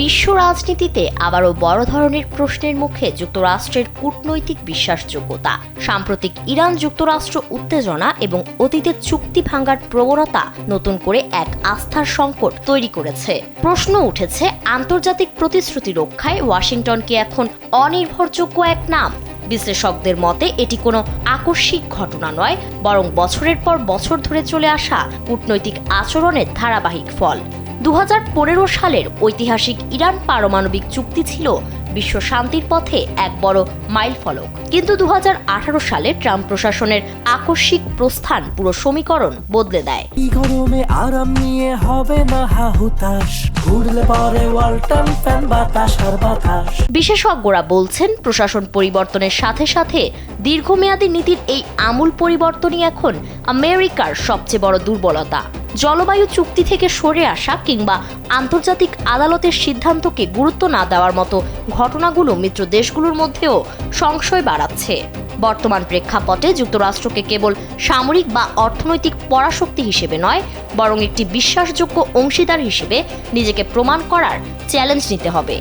বিশ্ব রাজনীতিতে আবারও বড় ধরনের প্রশ্নের মুখে যুক্তরাষ্ট্রের কূটনৈতিক বিশ্বাসযোগ্যতা। সাম্প্রতিক ইরান যুক্তরাষ্ট্র উত্তেজনা এবং অতীতের চুক্তি ভাঙার প্রবণতা নতুন করে এক আস্থার সংকট তৈরি করেছে। প্রশ্ন উঠেছে, আন্তর্জাতিক প্রতিশ্রুতি রক্ষায় ওয়াশিংটন কি এখন অনির্ভরযোগ্য এক নাম? বিশ্লেষকদের মতে এটি কোনো আকস্মিক ঘটনা নয়, বরং বছরের পর বছর ধরে চলে আসা কূটনৈতিক আচরণের ধারাবাহিক ফল। 2015 সালের ঐতিহাসিক ইরান পারমাণবিক চুক্তি ছিল বিশ্ব শান্তির পথে এক বড় মাইলফলক, কিন্তু 2018 সালে ট্রাম্প প্রশাসনের আকস্মিক প্রস্থান পুরো সমীকরণ বদলে দেয়। গরমে আরাম নিয়ে হবে না হাহুতাশ, ঘুরলে পরে ওয়ালটন ফ্যান বাতাস আর বাতাস। বিশেষজ্ঞরা বলছেন, প্রশাসন পরিবর্তনের সাথে সাথে দীর্ঘমেয়াদী নীতির এই আমূল পরিবর্তনই এখন আমেরিকার সবচেয়ে বড় দুর্বলতা। জলবায়ু চুক্তি থেকে সরে আসা কিংবা আন্তর্জাতিক আদালতের সিদ্ধান্তকে গুরুত্ব না দেওয়ার মতো ঘটনাগুলো মিত্র দেশগুলোর মধ্যেও সংশয় বাড়াচ্ছে। বর্তমান প্রেক্ষাপটে যুক্তরাষ্ট্রকে কেবল সামরিক বা অর্থনৈতিক পরাশক্তি হিসেবে নয়, বরং একটি বিশ্বাসযোগ্য অংশীদার হিসেবে নিজেকে প্রমাণ করার চ্যালেঞ্জ নিতে হবে।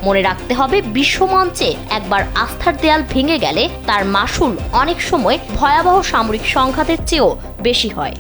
মনে রাখতে হবে, বিশ্বমঞ্চে একবার আস্থার দেয়াল ভেঙে গেলে তার মাসুল অনেক সময় ভয়াবহ সামরিক সংঘাতের চেয়েও বেশি হয়।